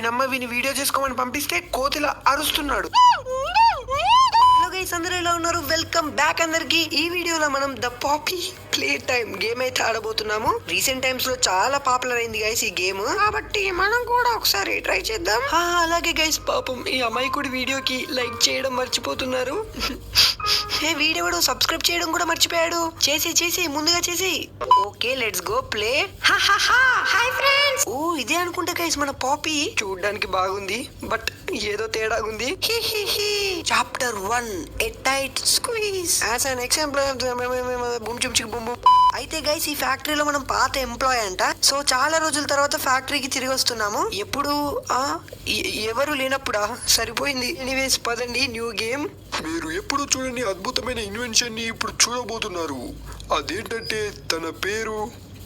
దీనమ్మ వీని వీడియో చేసుకోమని పంపిస్తే కోతిలా అరుస్తున్నాడు. అందరూ ఎలా ఉన్నారు? వెల్కమ్ బ్యాక్ అందరికి. ఈ వీడియోలో మనం the poppy play time game అయితే ఆడబోతున్నాము. రీసెంట్ టైమ్స్ లో చాలా పాపులర్ అయింది గైస్ ఈ గేమ్, కాబట్టి మనం కూడా ఒకసారి ట్రై చేద్దాం. అలాగే గైస్, పాపం ఈ అమాయకుడి వీడియోకి లైక్ చేయడం మర్చిపోతున్నారు. వీడియో సబ్స్క్రైబ్ చేయడం కూడా మర్చిపోయాడు. చేసి ముందుగా చేసి. Okay, let's go play. Hi friends. Oh ఇదే అనుకుంటా గైస్ మన పాపీ. చూడడానికి బాగుంది, బట్ ఏదో తేడా ఉంది. Chapter 1 A tight squeeze as an example. అయితే గైస్ ఈ ఫ్యాక్టరీలో మనం పాత ఎంప్లాయ్ అంట. సో చాలా రోజుల తర్వాత ఫ్యాక్టరీకి తిరిగి వస్తున్నాము. ఎప్పుడు ఎవరు లేనప్పుడా? సరిపోయింది. ఎనీవేస్ పదండి, న్యూ గేమ్. మీరు ఎప్పుడు చూడని అద్భుతమైన ఇన్వెన్షన్ ని ఇప్పుడు చూడబోతున్నారు. అదేంటంటే తన పేరు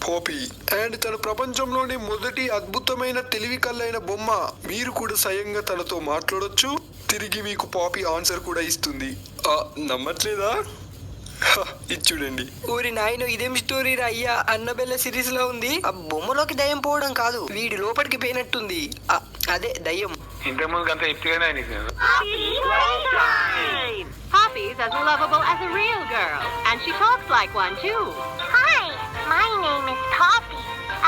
పాపీ అండ్ తన ప్రపంచంలోని మొదటి అద్భుతమైన తెలివి కల్లైన బొమ్మ. మీరు కూడా స్వయంగా తనతో మాట్లాడొచ్చు. తిరిగి మీకు పాపీ ఆన్సర్ కూడా ఇస్తుంది. నమ్మట్లేదా? ఇది చూడండి. ఊరి నాయన, ఇదేం స్టోరీ రా అయ్యా? అన్నబెల్ల సిరీస్ లో ఉంది. ఆ బొమ్మలోకి దయ్యం పోవడం కాదు, వీడి లోపలికి పోయినట్టుంది. అదే దయ్యం. ఇంతకుముందు అంత ఎత్తుగానే Poppy is as lovable as a real girl, and she talks like one too. Hi, my name is Poppy.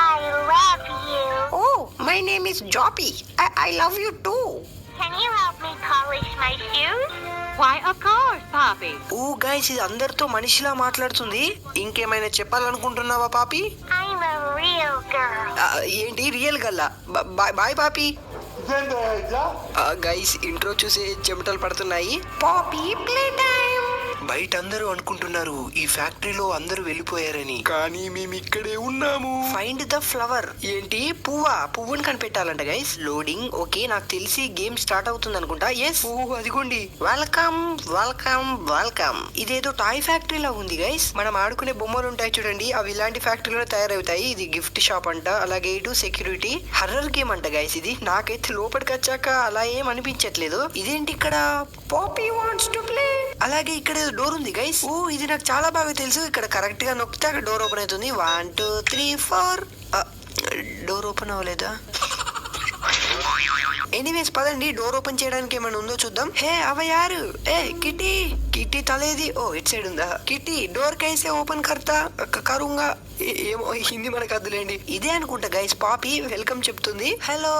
I love you. Oh, my name is Joppy. I love you too. Can you help me polish my shoes? Why, of course, Poppy. Oh guys, ఇది అందరితో మనిషిలా మాట్లాడుతుంది. ఇంకేమైనా చెప్పాలనుకుంటున్నావా పాపి? I'm a real girl. ఏంటి real Galla? Bye పాపి. Guys, intro చూసే చెమటలు పడుతున్నాయి. Poppy play time. బయట అందరూ అనుకుంటున్నారు ఈ ఫ్యాక్టరీలో అందరూ వెళ్ళిపోయారని, కానీ మేము ఇక్కడే ఉన్నాము. Find the flower. ఏంటి? పువ్వుని కనిపెట్టాలంట గైస్. లోడింగ్. ఓకే, నాకు తెలిసి గేమ్ స్టార్ట్ అవుతుంది అనుకుంటా. ఎస్, అదిగోండి. వెల్కమ్. ఇదేదో టాయ్ ఫ్యాక్టరీలా ఉంది గైస్. మనం ఆడుకునే బొమ్మలు ఉంటాయి చూడండి, అవి ఇలాంటి ఫ్యాక్టరీలో తయారవుతాయి. ఇది గిఫ్ట్ షాప్ అంట. అలాగే ఇటు సెక్యూరిటీ. హర్రర్ గేమ్ అంట గైస్ ఇది. నాకైతే లోపలికి వచ్చాక అలా ఏం అనిపించట్లేదు. ఇదేంటి ఇక్కడ? Poppy wants to play. అలాగే ఇక్కడ డోర్ ఉంది గైస్. ఓ ఇది నాకు చాలా బాగా తెలుసు. ఇక్కడ కరెక్ట్ గా నొక్కితే అక్కడ డోర్ ఓపెన్ అవుతుంది. 1 2 3 4. డోర్ ఓపెన్ అవ్వలేదా? ఎనీవేస్ పదండి, డోర్ ఓపెన్ చేయడానికి ఏమైనా ఉందో చూద్దాం. హే అవయారు. కిట్టి తలేది. ఓ ఇట్ సైడ్ ఉందా? కిట్టి డోర్ కైసే ఓపెన్ కర్తా కరుంగా. ఏమో హిందీ మనకు అద్దులేండి. ఇదే అనుకుంటా గైస్ పాపీ వెల్కమ్ చెప్తుంది. హలో.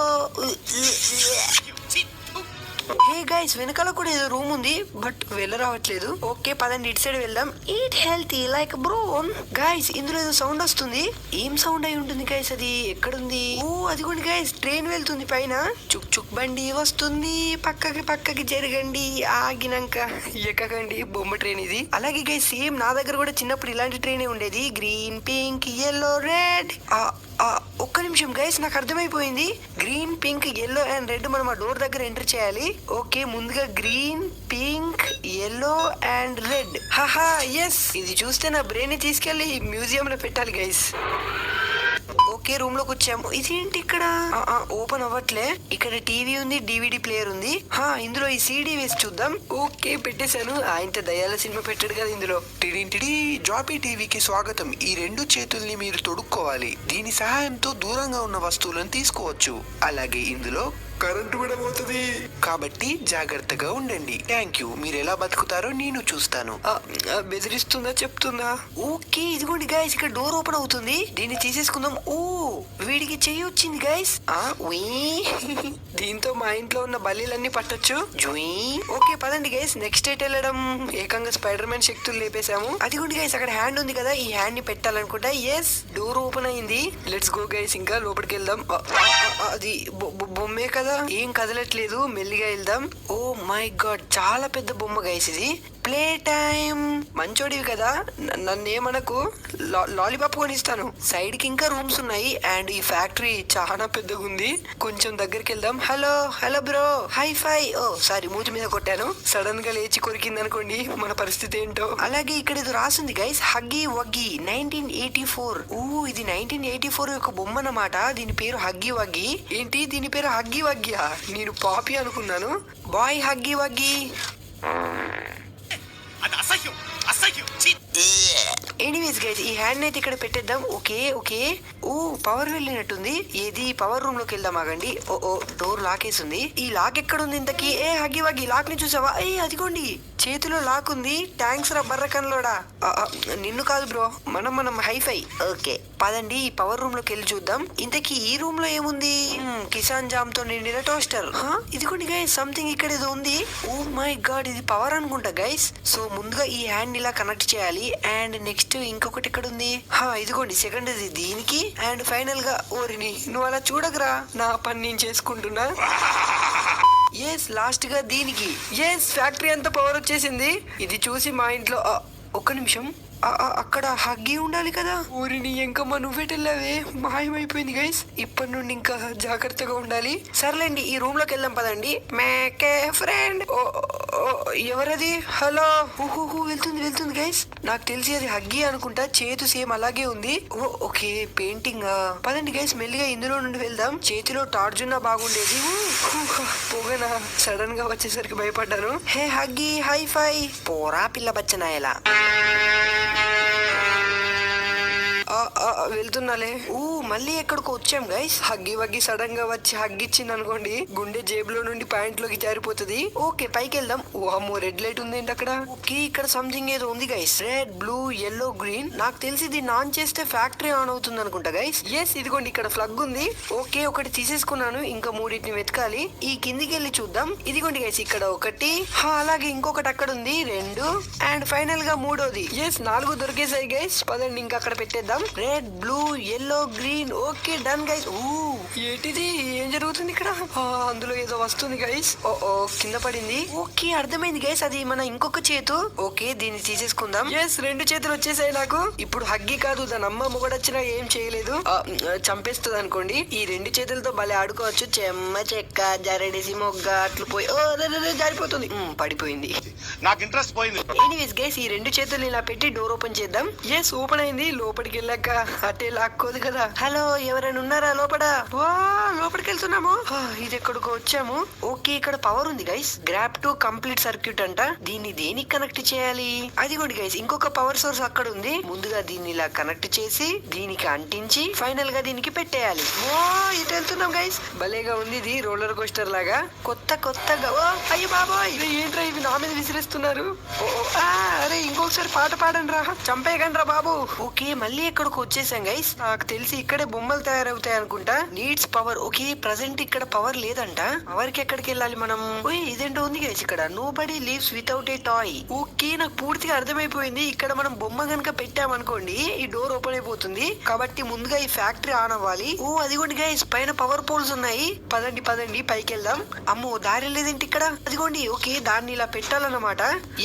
హే గైస్, వెనకాల కూడా ఏదో రూమ్ ఉంది, బట్ వెళ్ళరావట్లేదు. ఓకే పదండి, ఇటు సైడ్ వెళ్దాం. ఈట్ హెల్తీ లైక్ బ్రోన్. గైస్, ఇందులో ఏదో సౌండ్ వస్తుంది. ఏం సౌండ్ అయి ఉంటుంది గైస్? అది ఎక్కడుంది? ఓ అదిగోండి గైస్, ట్రైన్ వెళ్తుంది పైన. చుక్ చుక్ బండి వస్తుంది. పక్కకి జరగండి. ఆగినాక ఎక్కకండి. బొమ్మ ట్రైన్ ఇది. అలాగే గైస్, సేమ్ నా దగ్గర కూడా చిన్నప్పుడు ఇలాంటి ట్రైనే ఉండేది. Green, pink, yellow, red. ఒక్క నిమిషం గైస్, నాకు అర్థమైపోయింది. Green, pink, yellow and red మనం ఆ డోర్ దగ్గర ఎంటర్ చేయాలి. ఓకే, ముందుగా green, pink, yellow and red. హాహా ఎస్. ఇది చూస్తే నా బ్రెయిన్ ని తీసుకెళ్లి మ్యూజియం లో పెట్టాలి గైస్. ఓకే, రూమ్ లోకి వచ్చాము. ఇదేంటి ఇక్కడ? ఓపెన్ అవ్వట్లే. ఇక్కడ టీవీ ఉంది, డివిడి ప్లేయర్ ఉంది. ఇందులో ఈ సీడీ వేసి చూద్దాం. ఓకే పెట్టేశాను. ఆయనతో దయాల సినిమా పెట్టాడు కదా ఇందులో. టిడి జాపీ టీవీకి స్వాగతం. ఈ 2 చేతుల్ని మీరు తొడుక్కోవాలి. దీని సహాయంతో దూరంగా ఉన్న వస్తువులను తీసుకోవచ్చు. అలాగే ఇందులో కరెంటు కూడా పోతుంది, కాబట్టి జాగ్రత్తగా ఉండండి. Thank you. మీరు ఎలా బతుకుతారో నేను చూస్తాను. బెదిరిస్తుందా చెప్తుందా? ఓకే ఇదిగోండి గైస్, ఇక్కడ డోర్ ఓపెన్ అవుతుంది. దీన్ని తీసేసుకుందాం. ఓ వీడికి చెయ్యి వచ్చింది గైస్. దీంతో మా ఇంట్లో ఉన్న బల్లీలన్నీ పట్టొచ్చు. ఓకే పదండి గైస్, నెక్స్ట్ ఎయిట్ వెళ్ళడం. ఏకంగా స్పైడర్ మ్యాన్ శక్తులు లేపేశాము. అదిగోండి గైస్, అక్కడ హ్యాండ్ ఉంది కదా, ఈ హ్యాండ్ ని పెట్టాలనుకుంటా. ఎస్, డోర్ ఓపెన్ అయింది. లెట్స్ గో గైస్, ఇంకా లోపలికి వెళ్దాం. అది బొమ్మే కదా, ఏం కదలట్లేదు. మెల్లిగా వెళ్దాం. ఓ మై గాడ్, చాలా పెద్ద బొమ్మ గైస్ ఇది. Play time. మంచోడివి కదా, నన్నేమనకు. లాలీపాప్ కొనిస్తాను. సైడ్ కి ఇంకా రూమ్స్ ఉన్నాయి అండ్ ఈ ఫ్యాక్టరీ చాలా పెద్దగా ఉంది. కొంచెం దగ్గరికి వెళ్దాం. హలో బ్రో, హై ఫై. ఓ సారీ, మూతి మీద కొట్టాను. సడన్ గా లేచి కొరికింది అనుకోండి, మన పరిస్థితి ఏంటో. అలాగే ఇక్కడ ఇది రాసింది గైస్, హగ్గీ వగ్గీ 1984. ఓ ఇది 1984 యొక్క బొమ్మ అన్నమాట. దీని పేరు హగ్గీ వగ్గీ. ఏంటి దీని పేరు హగ్గీ వగ్గియా? నేను పాపి అనుకున్నాను. Boy Huggy Wuggy. అది అసహ్యం. ఎనీవేస్ గైస్ ఈ హ్యాండ్ అయితే ఇక్కడ పెట్టేద్దాం. Okay okay. ఓ పవర్ వెళ్ళినట్టుంది. ఏది పవర్ రూమ్ లోకి వెళ్దాం ఆగండి. ఓ డోర్ లాక్ వేసింది. ఈ లాక్ ఎక్కడ ఉంది ఇంతకి? ఏ హగ్గి వగ్గి లాక్ ని చూసావా? ఏ అదిగోండి చేతిలో లాక్ ఉంది. థ్యాంక్స్ రా బర్రకన్లోడా. నిన్ను కాదు బ్రో, మనం హైఫై. ఓకే పదండి ఈ పవర్ రూమ్ లోకి వెళ్ళి చూద్దాం. ఇంతకీ ఈ రూమ్ లో ఏముంది? కిసాన్ జామ్ తో నిండిన టోస్టర్. ఇదిగోండి గైస్ సంథింగ్ ఇక్కడ ఏదో ఉంది. ఓ మై గాడ్ ఇది పవర్ అనుకుంటా గైస్. సో ముందుగా ఈ హ్యాండ్ ఇలా కనెక్ట్ చేయాలి. అండ్ నెక్స్ట్ ఇంకొకటి ఇక్కడ ఉంది. ఇదిగోండి సెకండ్ ఇది దీనికి. అండ్ ఫైనల్ గా ఓరిని నువ్వు అలా చూడకరా, నా పని నేను చేసుకుంటున్నా. ఎస్ లాస్ట్ గా దీనికి. ఎస్ ఫ్యాక్టరీ అంతా పవర్ వచ్చేసింది. ఇది చూసి మా ఇంట్లో ఒక్క నిమిషం అక్కడ హగ్గి ఉండాలి కదా. ఊరిని ఎంకమ్మ నువ్వెటెళ్ళావే, మాయమైపోయింది గైస్. ఇప్పటి నుండి ఇంకా జాగ్రత్తగా ఉండాలి. సర్లేండి ఈ రూమ్ లోకి వెళ్దాం పదండి. మేకే ఫ్రెండ్. ఎవరది? హలో. వెళ్తుంది గైస్. నాకు తెలిసి అది హగ్గి అనుకుంటా. చేతు సేమ్ అలాగే ఉంది. Okay painting. పదండి గైస్ మెల్లిగా ఇందులో నుండి వెళ్దాం. చేతిలో టార్చ్ ఉన్నా బాగుండేది. పొగనా సడన్ గా వచ్చేసరికి భయపడ్డాను. హే హగ్గి హై ఫై. పోరా పిల్ల బచ్చనాయలా. వెళ్తున్నాలే. మళ్ళీ ఎక్కడికో వచ్చాం గైస్. హగ్గి వగ్గి సడన్ గా వచ్చి హగ్గిచ్చింది అనుకోండి, గుండె జేబులో నుండి ప్యాంట్ లోకి జారిపోతుంది. ఓకే పైకి వెళ్దాం. అమ్మో రెడ్ లైట్ ఉంది ఏంటి అక్కడ? ఓకే ఇక్కడ సంథింగ్ ఏదో ఉంది guys. Red blue yellow green. నాకు తెలిసి దీన్ని ఆన్ చేస్తే ఫ్యాక్టరీ ఆన్ అవుతుంది అనుకుంటా గైస్. ఎస్ ఇదిగోండి ఇక్కడ ప్లగ్ ఉంది. ఓకే ఒకటి తీసేసుకున్నాను. ఇంకా మూడింటిని వెతకాలి. ఈ కిందికి వెళ్ళి చూద్దాం. ఇదిగోండి గైస్ ఇక్కడ ఒకటి. అలాగే ఇంకొకటి అక్కడ ఉంది. 2 అండ్ ఫైనల్ గా మూడోది. ఎస్ 4 దొరికేసాయి గైస్. పదండి ఇంకా అక్కడ పెట్టేద్దాం. Red blue yellow green. Okay done guys. ఏంటిది? ఏం జరుగుతుంది ఇక్కడ? అందులో ఏదో వస్తుంది గైస్. కింద పడింది. ఓకే అర్థమైంది గైస్, అది మన ఇంకొక చేతు. ఓకే దీన్ని తీసేసుకుందాం. ఎస్ 2 చేతులు వచ్చేసాయి నాకు. ఇప్పుడు హగ్గి కాదు, దాని అమ్మ మొగడొచ్చినా ఏం చేయలేదు, చంపేస్తుంది అనుకోండి. ఈ 2 చేతులతో భలే ఆడుకోవచ్చు. చెమ్మ చెక్క జరడేసి మొగ్గ అట్లు పోయి జారిపోతుంది. పడిపోయింది. నాకు ఇంట్రెస్ట్ పోయింది. ఎనీవేస్ గైస్ ఈ 2 చేతులు ఇలా పెట్టి డోర్ ఓపెన్ చేద్దాం. ఎస్ ఓపెన్ అయింది. లోపలికి వెళ్ళాక అటే లాక్కోదు కదా. హలో ఎవరైనా ఉన్నారా లోపల? లోపలికి వెళ్తున్నాము. ఇది ఎక్కడికో వచ్చాము. ఓకే ఇక్కడ పవర్ ఉంది guys. Grab to complete circuit అంట. దీన్ని దేనికి కనెక్ట్ చేయాలి? అది కూడా గైస్ ఇంకొక పవర్ సోర్స్ అక్కడ ఉంది. ముందుగా దీన్ని ఇలా కనెక్ట్ చేసి దీనికి అంటించి ఫైనల్ గా దీనికి పెట్టేయాలి. ఇటు వెళ్తున్నాం గైస్. భలేగా ఉంది ఇది రోలర్ కోస్టర్ లాగా. కొత్తగా. అయ్యో బాబాయ్ ఏంట్రా ఇవి నా మీద విసిరేస్తున్నారు. అరే ఇంకొకసారి పాట పాడండి రా, చంపేయకండి రా బాబు. ఓకే మళ్ళీ ఎక్కడికి వచ్చేసాం గైస్. నాకు తెలిసి ఇక్కడే బొమ్మలు తయారవుతాయి అనుకుంటా. Needs power. ఓకే ప్రజెంట్ ఇక్కడ పవర్ లేదంట. పవర్ కి ఎక్కడికి వెళ్ళాలి మనం? ఇదేంటో ఉంది గైస్ ఇక్కడ. Nobody leaves without a toy. Okay నాకు పూర్తిగా అర్థమైపోయింది. ఇక్కడ మనం బొమ్మ కనుక పెట్టామనుకోండి ఈ డోర్ ఓపెన్ అయిపోతుంది. కాబట్టి ముందుగా ఈ ఫ్యాక్టరీ ఆన్ అవ్వాలి. అదిగోండి గైస్ పైన పవర్ పోల్స్ ఉన్నాయి. పదండి పైకి వెళ్దాం. అమ్మో దారి లేదేంటి ఇక్కడ? అదిగోండి. ఓకే దాన్ని ఇలా పెట్టాలన్నమాట.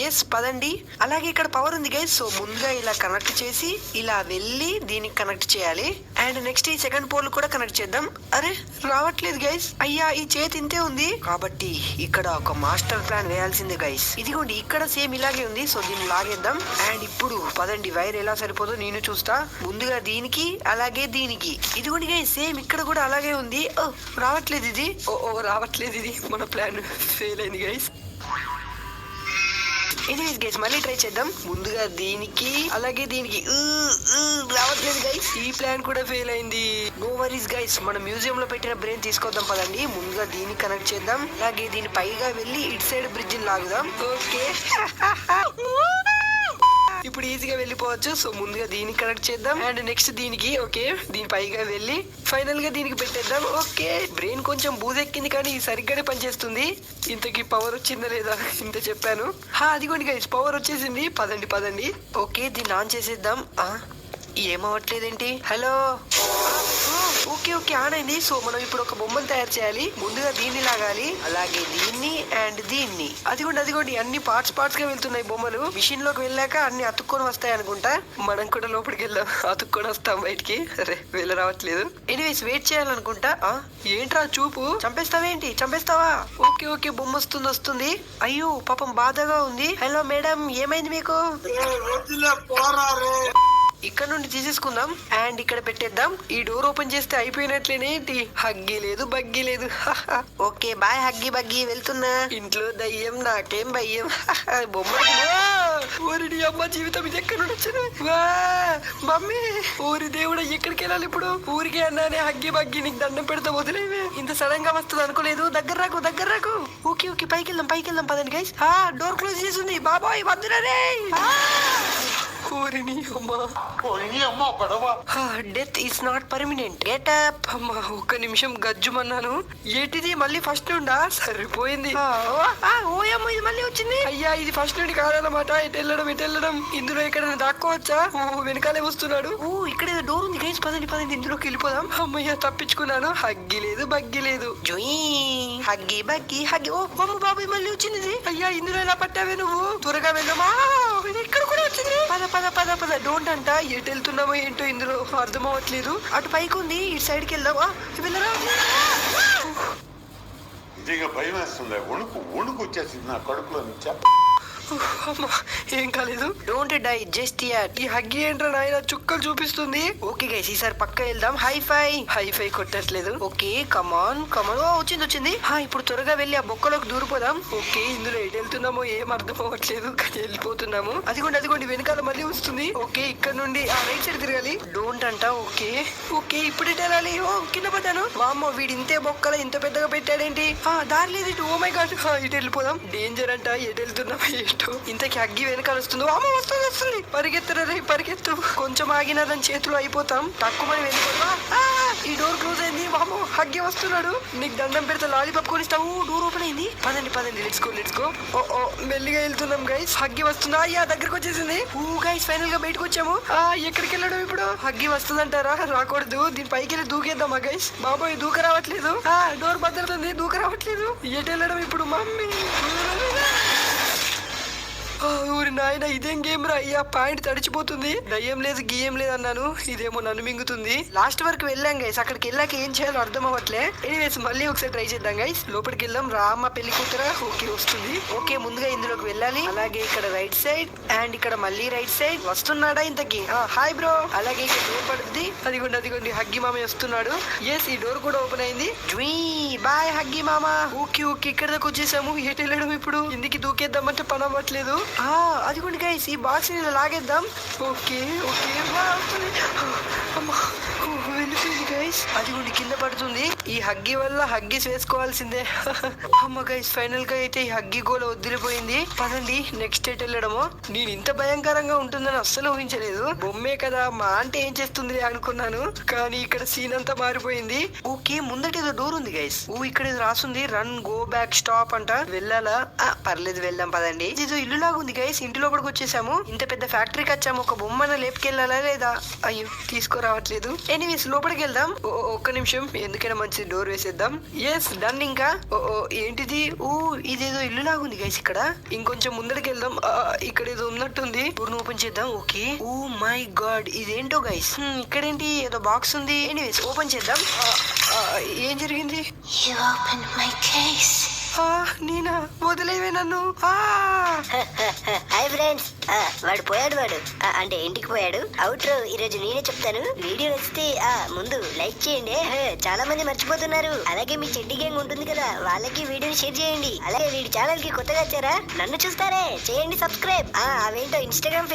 ఎస్ పదండి. అలాగే ఇక్కడ పవర్ ఉంది గైస్. సో ముందుగా ఇలా కనెక్ట్ చేసి ఇలా వెళ్ళి దీనికి కనెక్ట్ చేయాలి. అండ్ నెక్స్ట్ ఈ సెకండ్ పోల్ కూడా కనెక్ట్ చేద్దాం. అరే రావట్లేదు గైస్. అయ్యా ఈ చేతి ఇంతే ఉంది. కాబట్టి ఇక్కడ ఒక మాస్టర్ ప్లాన్ వేయాల్సిందే గైస్. ఇదిగోండి ఇక్కడ సేమ్ ఇలాగే ఉంది. సో దీన్ని లాగేద్దాం. అండ్ ఇప్పుడు పదండి వైర్ ఎలా సరిపోదో నేను చూస్తా. ముందుగా దీనికి అలాగే దీనికి. ఇదిగోండి గైస్ సేమ్ ఇక్కడ కూడా అలాగే ఉంది. రావట్లేదు ఇది. రావట్లేదు ఇది. మన ప్లాన్ ఫెయిల్ అయింది గైస్. ఎనీవేస్ గైస్ మళ్ళీ ట్రై చేద్దాం. ముందుగా దీనికి అలాగే దీనికి. రావట్లేదు గైస్. ఈ ప్లాన్ కూడా ఫెయిల్ అయింది. No worries guys. మన మ్యూజియం లో పెట్టిన బ్రెయిన్ తీసుకొద్దాం పదండి. ముందుగా దీన్ని కనెక్ట్ చేద్దాం. అలాగే దీని పైగా వెళ్ళి ఇటు సైడ్ బ్రిడ్జ్ లాగుదాం. ఓకే ఇప్పుడు ఈజీగా వెళ్ళిపోవచ్చు. సో ముందుగా దీనికి కనెక్ట్ చేద్దాం. అండ్ నెక్స్ట్ దీనికి. ఓకే దీని పైగా వెళ్ళి ఫైనల్ గా దీనికి పెట్టేద్దాం. ఓకే బ్రెయిన్ కొంచెం బూజెక్కింది కానీ సరిగ్గానే పనిచేస్తుంది. ఇంతకి పవర్ వచ్చిందా లేదా ఇంత చెప్పాను. అదిగోండి గైస్ పవర్ వచ్చేసింది. పదండి. ఓకే దీన్ని ఆన్ చేసేద్దాం. ఏమవట్లేదేంటి? హలో. ఓకే ఆన్ అయింది. సో మనం ఇప్పుడు ఒక బొమ్మను తయారు చేయాలి. ముందుగా దీన్ని లాగాలి. అలాగే దీన్ని అండ్ దీన్ని. అదిగోండి అన్ని పార్ట్స్ గా వెళ్తున్నాయి బొమ్మలు. మిషన్ లోకి వెళ్ళాక అన్ని అతుక్కొని వస్తాయి అనుకుంటా. మనం కూడా లోపలికి వెళ్దాం. అతుక్కొని వస్తాం బయటికి. అరే వెళ్ళ రావట్లేదు. ఎనీవేస్ వెయిట్ చేయాలనుకుంటా. ఏంట్రా చూపు? చంపేస్తావా? ఓకే బొమ్మ వస్తుంది. అయ్యో పాపం బాధగా ఉంది. హలో మేడం ఏమైంది మీకు? ఇక్కడ నుండి తీసేసుకుందాం. అండ్ ఇక్కడ పెట్టేద్దాం. ఈ డోర్ ఓపెన్ చేస్తే అయిపోయినట్లేనేంటి? హగ్గి లేదు బగ్గి లేదు. ఓకే బాయ్ హగ్గి బగ్గి వెళ్తున్నా. ఇంట్లో దయ్యం నాకేం భయం. బొమ్మ ఊరి అమ్మ జీవితం ఇది ఎక్కడ నుండి వచ్చింది? వా, మమ్మీ ఊరి దేవుడు ఎక్కడికి వెళ్ళాలి ఇప్పుడు? ఊరికే అన్నానే హగ్గి బగ్గి నీకు దండం పెడతా వదిలేవే. ఇంత సడన్ గా వస్తుంది అనుకోలేదు. దగ్గర రాకు. ఓకే పైకి వెళ్దాం పదండి గైస్. డోర్ క్లోజ్ చేసింది. బాబాయ్ వద్దురే. ఊరిని అమ్మ death is not permanent. Get up. అమ్మా ఒక్క నిమిషం గజ్జుమన్నాను. ఏంటిది మళ్ళీ ఫస్ట్ నుండా? సరిపోయింది. ఓయమ్మ ఇది మళ్ళీ వచ్చింది. అయ్యా ఇది ఫస్ట్ నుండి కాదన్నమాట. ఎటు వెళ్ళడం ఇందులో ఎక్కడైనా దాక్కోవచ్చా? వెనకాలే వస్తున్నాడు. ఇక్కడ ఏదో డోర్ ఉంది గైస్. పదండి ఇందులోకి వెళ్ళిపోదాం. అమ్మయ్య తప్పించుకున్నాను. హగ్గి లేదు బగ్గి లేదు. జోయి హగ్గి బగ్గి. ఓ అమ్మ బాబాయ్ మళ్ళీ వచ్చింది ఇది. అయ్యా ఇందులో ఎలా పట్టావే నువ్వు? త్వరగా వెళ్ళమా. ఇక్కడ కూడా వచ్చింది. పద డోంట్ అంట. ఎటు వెళ్తున్నామో ఏంటో ఇందులో అర్థం అవ్వట్లేదు. అటు పైకి ఉంది. ఇటు సైడ్కి వెళ్దామా? వెళ్ళరా. ఇదిగా భయం వేస్తుంది. వణుకు వచ్చేసింది నా కడుపులో నుంచా. అమ్మా ఏం కాలేదు. Don't die just yet. ఈ హగ్గి ఏంట్రా నాయన చుక్కలు చూపిస్తుంది. ఓకే గైస్ ఈసారి పక్క వెళ్దాం. హైఫై కొట్టట్లేదు. Okay come on. ఓ వచ్చింది. ఇప్పుడు త్వరగా వెళ్ళి ఆ బొక్కలోకి దూరిపోదాం. ఓకే ఇందులో ఎటు వెళ్తున్నామో ఏం అర్థం అవ్వట్లేదు కానీ వెళ్ళిపోతున్నాము. అదిగోండి వెనకాల మళ్ళీ వస్తుంది. ఓకే ఇక్కడ నుండి రైట్ సైడ్ తిరగాలి. డోంట్ అంట. ఓకే ఇప్పుడు ఎటు వెళ్ళాలి? ఓ కింద పడ్డాను. వామ్మో వీడు ఇంతే బొక్కల ఇంత పెద్దగా పెట్టాడేంటి? దారి లేదు ఇటు. ఓ మై గాడ్ ఇటు వెళ్ళిపోదాం. డేంజర్ అంట. ఎటు వెళ్తున్నామో ఏంటో. ఇంతకి అగ్గి వెనకాల వస్తుందో. అమ్మ వస్తుంది. పరిగెత్తు. కొంచెం ఆగినా దాని చేతులు అయిపోతాం. తక్కువ వెళ్ళిపోతాం. ఈ డోర్ క్లోజ్ అయింది. వామ్మో హగ్గి వస్తున్నాడు. నీకు దండం పెడితే లాలీపాప్ కొనిస్తావు. డోర్ ఓపెన్ అయింది. పదండి లెట్స్ గో. ఓ మెల్లిగా వెళ్తున్నాం గైస్. హగ్గి వస్తుందా? అయ్యా దగ్గరకు వచ్చేసింది. గైస్ ఫైనల్ గా బయటకు వచ్చాము. ఎక్కడికి వెళ్ళడం ఇప్పుడు? హగ్గి వస్తుందంటారా? రాకూడదు. దీని పైకి వెళ్ళి దూకేద్దామా గైస్? బాబోయ్ దూక రావట్లేదు. డోర్ భద్రతుంది. దూక రావట్లేదు. ఎటు వెళ్ళడం ఇప్పుడు? మమ్మీ ఊరి నాయన ఇదేం గేమ్ రా. అయ్యా పాయింట్ తడిచిపోతుంది. దయ్యం లేదు గియ్యం లేదు అన్నాను. ఇదేమో నన్ను మింగుతుంది. లాస్ట్ వరకు వెళ్ళాం గైస్. అక్కడికి వెళ్ళాక ఏం చేయాలో అర్థం అవ్వట్లే. ఎనీవేస్ మళ్ళీ ఒకసారి ట్రై చేద్దాం గైస్. లోపలికి వెళ్దాం. రామ్మ పెళ్లి కూతురా. ఓకే వస్తుంది. ఓకే ముందుగా ఇందులోకి వెళ్ళాలి. అలాగే ఇక్కడ రైట్ సైడ్ అండ్ ఇక్కడ మళ్ళీ రైట్ సైడ్. వస్తున్నాడా ఇంతకి? Hi bro. అలాగే ఇక్కడ డోర్ పడుతుంది. అదిగోండి హగ్గి మామ వస్తున్నాడు. ఎస్ ఈ డోర్ కూడా ఓపెన్ అయింది. బాయ్ హగ్గి మామ. ఓకే ఇక్కడ దాకా వచ్చేసాము. ఎటు వెళ్ళడం ఇప్పుడు? ఇందుకి దూకేద్దామంటే పని అవ్వట్లేదు. అదిగోండి గైస్ ఈ బాక్స్ ని లాగేద్దాం. ఓకే అమ్మా వెళ్ళిపోయింది గైస్. అదిగోండి కింద పడుతుంది. ఈ హగ్గి వల్ల హగ్గీస్ వేసుకోవాల్సిందే. అమ్మ గైస్ ఫైనల్ గా అయితే ఈ హగ్గి గోల వదిలిపోయింది. పదండి నెక్స్ట్ ఎట్ వెళ్ళడము. నేను ఇంత భయంకరంగా ఉంటుందని అస్సలు ఊహించలేదు. బొమ్మే కదా మా అంటే ఏం చేస్తుంది అనుకున్నాను. కానీ ఇక్కడ సీన్ అంతా మారిపోయింది. ఓకే ముందట ఏదో డోర్ ఉంది గైస్. ఇక్కడ ఏదో రాసుంది. రన్ గో బ్యాక్ స్టాప్ అంట. వెళ్ళాలా? పర్లేదు వెళ్దాం పదండి. ఇదో ఇల్లు లాగా ఉంది గైస్. ఇంటి లోపలికి వచ్చేసాము. ఇంత పెద్ద ఫ్యాక్టరీకి వచ్చాము. ఒక బొమ్మన లేపుకెళ్ళాలా లేదా? అయ్యో తీసుకురావట్లేదు. ఎనీవేస్ లోపలికి వెళ్దాం. ఒక్క నిమిషం ఎందుకైనా మంచి డోర్ వేసేద్దాం. Yes done. ఇంకా ఏంటిది? ఇదేదో ఇల్లు లాగా ఉంది గైస్. ఇక్కడ ఇంకొంచెం ముందరికి వెళ్దాం. ఇక్కడ ఏదో ఉన్నట్టుంది. డోర్ ఓపెన్ చేద్దాం. ఓకే ఓ మై గాడ్ ఇదేంటో గైస్. ఇక్కడేంటి ఏదో బాక్స్ ఉంది. ఎనీవేస్ ఓపెన్ చేద్దాం. ఏం జరిగింది? You opened my case. నేనా? వదిలేవే నన్ను. Hi friends. వాడు అంటే ఇంటికి పోయాడు. అవుట్రో ఈరోజు నేనే చెప్తాను. వీడియో నచ్చితే ముందు లైక్ చేయండి. చాలా మంది మర్చిపోతున్నారు. అలాగే మీ చెడ్డి గ్యాంగ్ ఉంటుంది కదా వాళ్ళకి వీడియోని షేర్ చేయండి. అలాగే వీడి ఛానల్ కి కొత్తగా వచ్చారా నన్ను చూస్తారే చేయండి సబ్స్క్రైబ్. అవేంటో ఇన్స్టాగ్రామ్